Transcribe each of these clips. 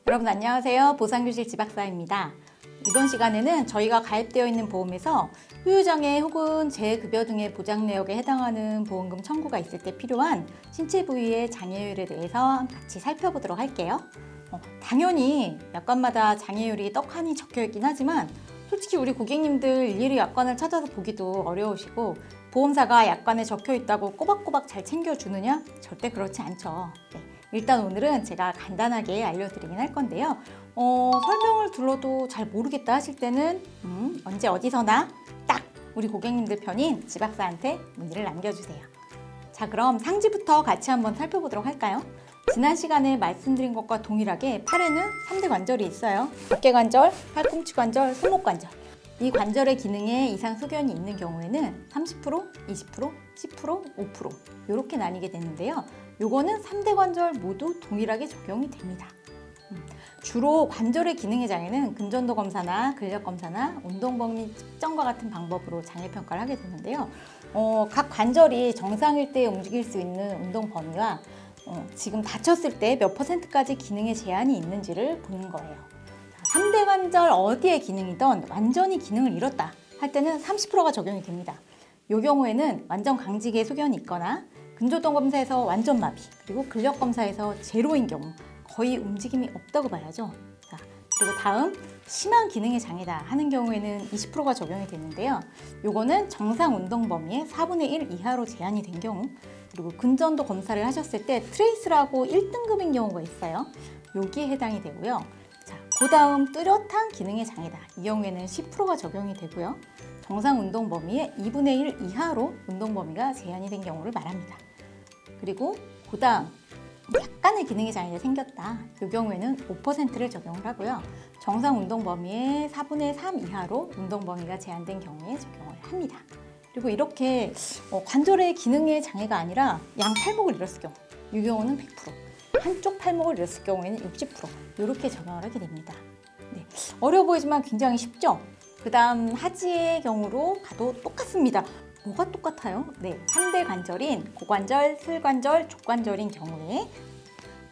여러분 안녕하세요. 보상교실 지박사입니다. 이번 시간에는 저희가 가입되어 있는 보험에서 후유장애 혹은 재급여 등의 보장 내역에 해당하는 보험금 청구가 있을 때 필요한 신체 부위의 장애율에 대해서 같이 살펴보도록 할게요. 당연히 약관마다 장애율이 떡하니 적혀 있긴 하지만 솔직히 우리 고객님들 일일이 약관을 찾아서 보기도 어려우시고 보험사가 약관에 적혀 있다고 꼬박꼬박 잘 챙겨주느냐? 절대 그렇지 않죠. 네. 일단 오늘은 제가 간단하게 알려드리긴 할 건데요. 설명을 들어도 잘 모르겠다 하실 때는 언제 어디서나 딱 우리 고객님들 편인 지박사한테 문의를 남겨주세요. 자, 그럼 상지부터 같이 한번 살펴보도록 할까요? 지난 시간에 말씀드린 것과 동일하게 팔에는 3대 관절이 있어요. 어깨관절, 팔꿈치 관절, 손목 관절. 이 관절의 기능에 이상 소견이 있는 경우에는 30%, 20%, 10%, 5% 이렇게 나뉘게 되는데요. 요거는 3대 관절 모두 동일하게 적용이 됩니다. 주로 관절의 기능의 장애는 근전도 검사나 근력 검사나 운동 범위 측정과 같은 방법으로 장애 평가를 하게 되는데요. 각 관절이 정상일 때 움직일 수 있는 운동 범위와 지금 다쳤을 때 몇 %까지 기능에 제한이 있는지를 보는 거예요. 3대 관절 어디에 기능이든 완전히 기능을 잃었다 할 때는 30%가 적용이 됩니다. 이 경우에는 완전 강직의 소견이 있거나 근조동 검사에서 완전 마비, 그리고 근력 검사에서 제로인 경우 거의 움직임이 없다고 봐야죠. 자, 그리고 다음 심한 기능의 장애다 하는 경우에는 20%가 적용이 되는데요. 요거는 정상 운동 범위의 4분의 1 이하로 제한이 된 경우, 그리고 근전도 검사를 하셨을 때 트레이스라고 1등급인 경우가 있어요. 여기에 해당이 되고요. 자, 그 다음 뚜렷한 기능의 장애다. 이 경우에는 10%가 적용이 되고요. 정상 운동 범위의 2분의 1 이하로 운동 범위가 제한이 된 경우를 말합니다. 그리고 그 다음 약간의 기능의 장애가 생겼다. 이 경우에는 5%를 적용을 하고요. 정상 운동 범위의 4분의 3 이하로 운동 범위가 제한된 경우에 적용을 합니다. 그리고 이렇게 관절의 기능의 장애가 아니라 양 팔목을 잃었을 경우, 이 경우는 100%, 한쪽 팔목을 잃었을 경우에는 60% 이렇게 적용을 하게 됩니다. 네, 어려워 보이지만 굉장히 쉽죠? 그 다음 하지의 경우로 가도 똑같습니다. 뭐가 똑같아요? 네, 3대 관절인 고관절, 슬관절, 족관절인 경우에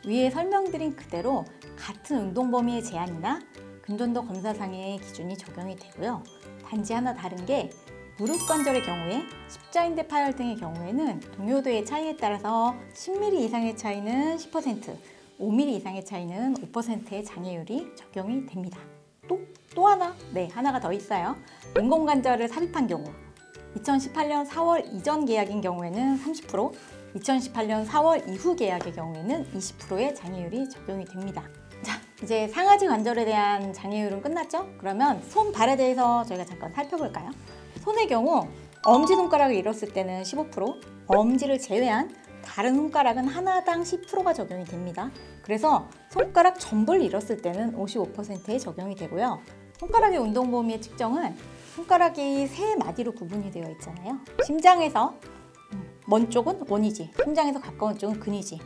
위에 설명드린 그대로 같은 운동 범위의 제한이나 근전도 검사상의 기준이 적용이 되고요. 단지 하나 다른 게 무릎 관절의 경우에 십자인대 파열 등의 경우에는 동요도의 차이에 따라서 10mm 이상의 차이는 10%, 5mm 이상의 차이는 5%의 장애율이 적용이 됩니다. 또 하나, 네, 하나가 더 있어요. 인공관절을 삽입한 경우 2018년 4월 이전 계약인 경우에는 30%, 2018년 4월 이후 계약의 경우에는 20%의 장애율이 적용이 됩니다. 자, 이제 상하지 관절에 대한 장애율은 끝났죠? 그러면 손, 발에 대해서 저희가 잠깐 살펴볼까요? 손의 경우 엄지손가락을 잃었을 때는 15%, 엄지를 제외한 다른 손가락은 하나당 10%가 적용이 됩니다. 그래서 손가락 전부를 잃었을 때는 55%에 적용이 되고요. 손가락의 운동 범위의 측정은 손가락이 세 마디로 구분이 되어 있잖아요. 심장에서 먼 쪽은 원이지, 심장에서 가까운 쪽은 근이지.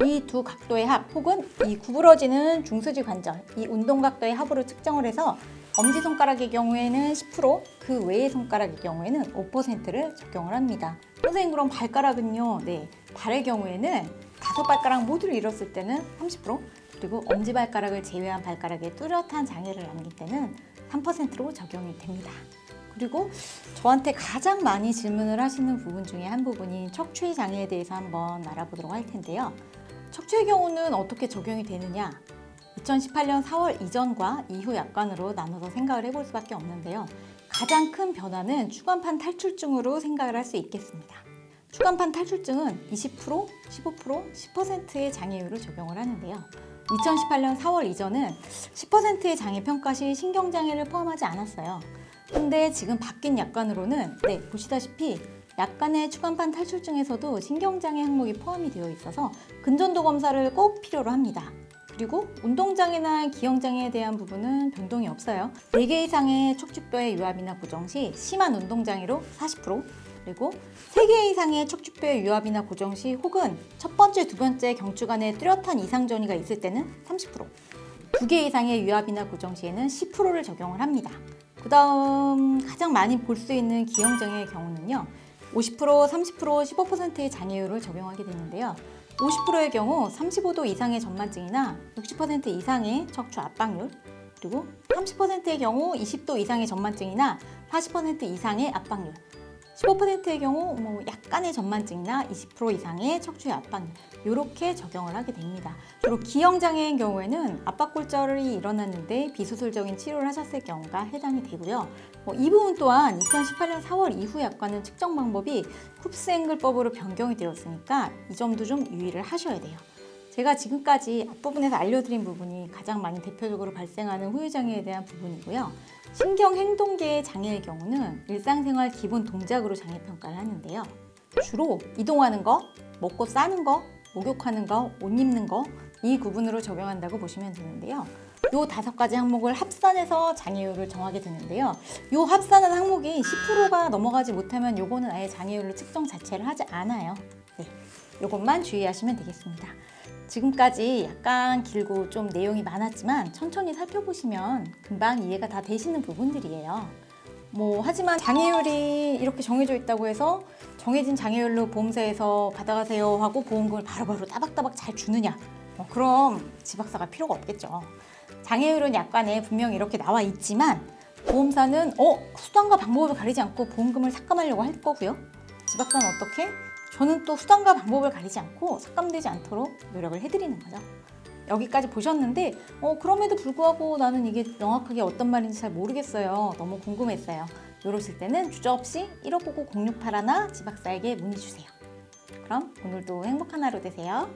이 두 각도의 합 혹은 이 구부러지는 중수지 관절, 이 운동 각도의 합으로 측정을 해서 엄지손가락의 경우에는 10%, 그 외의 손가락의 경우에는 5%를 적용을 합니다. 선생님, 그럼 발가락은요? 네, 발의 경우에는 5발가락 모두를 잃었을 때는 30%, 그리고 엄지발가락을 제외한 발가락에 뚜렷한 장애를 남길 때는 3%로 적용이 됩니다. 그리고 저한테 가장 많이 질문을 하시는 부분 중에 한 부분인 척추의 장애에 대해서 한번 알아보도록 할 텐데요. 척추의 경우는 어떻게 적용이 되느냐? 2018년 4월 이전과 이후 약관으로 나눠서 생각을 해볼 수밖에 없는데요. 가장 큰 변화는 추간판 탈출증으로 생각을 할 수 있겠습니다. 추간판 탈출증은 20%, 15%, 10%의 장애율을 적용을 하는데요. 2018년 4월 이전은 10%의 장애 평가 시 신경장애를 포함하지 않았어요. 근데 지금 바뀐 약관으로는 네, 보시다시피 약관의 추간판 탈출증에서도 신경장애 항목이 포함이 되어 있어서 근전도 검사를 꼭 필요로 합니다. 그리고 운동장애나 기형장애에 대한 부분은 변동이 없어요. 4개 이상의 척추뼈의 유압이나 고정 시 심한 운동장애로 40%, 그리고 3개 이상의 척추뼈의 유압이나 고정 시 혹은 첫 번째, 두 번째 경추 간에 뚜렷한 이상 전이가 있을 때는 30%, 2개 이상의 유압이나 고정 시에는 10%를 적용을 합니다. 그 다음 가장 많이 볼 수 있는 기형장애의 경우는요. 50%, 30%, 15%의 장애율을 적용하게 되는데요. 50%의 경우 35도 이상의 전만증이나 60% 이상의 척추 압박률, 그리고 30%의 경우 20도 이상의 전만증이나 40% 이상의 압박률, 15%의 경우 약간의 전만증이나 20% 이상의 척추의 압박률, 이렇게 적용을 하게 됩니다. 주로 기형장애인 경우에는 압박골절이 일어났는데 비수술적인 치료를 하셨을 경우가 해당이 되고요. 이 부분 또한 2018년 4월 이후 약관은 측정 방법이 쿱스 앵글법으로 변경이 되었으니까 이 점도 좀 유의를 하셔야 돼요. 제가 지금까지 앞부분에서 알려드린 부분이 가장 많이 대표적으로 발생하는 후유장애에 대한 부분이고요. 신경행동계의 장애의 경우는 일상생활 기본 동작으로 장애평가를 하는데요. 주로 이동하는 거, 먹고 싸는 거, 목욕하는 거, 옷 입는 거, 이 구분으로 적용한다고 보시면 되는데요. 요 5가지 항목을 합산해서 장애율을 정하게 되는데요. 요 합산한 항목이 10%가 넘어가지 못하면 요거는 아예 장애율로 측정 자체를 하지 않아요. 네, 요것만 주의하시면 되겠습니다. 지금까지 약간 길고 좀 내용이 많았지만 천천히 살펴보시면 금방 이해가 다 되시는 부분들이에요. 하지만 장애율이 이렇게 정해져 있다고 해서 정해진 장애율로 보험사에서 받아가세요 하고 보험금을 바로바로 따박따박 잘 주느냐? 그럼 지박사가 필요가 없겠죠. 장애율은 약관에 분명히 이렇게 나와 있지만 보험사는 수단과 방법을 가리지 않고 보험금을 삭감하려고 할 거고요. 지박사는 어떻게? 저는 또 수단과 방법을 가리지 않고 삭감되지 않도록 노력을 해드리는 거죠. 여기까지 보셨는데 그럼에도 불구하고 나는 이게 명확하게 어떤 말인지 잘 모르겠어요. 너무 궁금했어요. 이러실 때는 주저없이 1599-0681 지박사에게 문의 주세요. 그럼 오늘도 행복한 하루 되세요.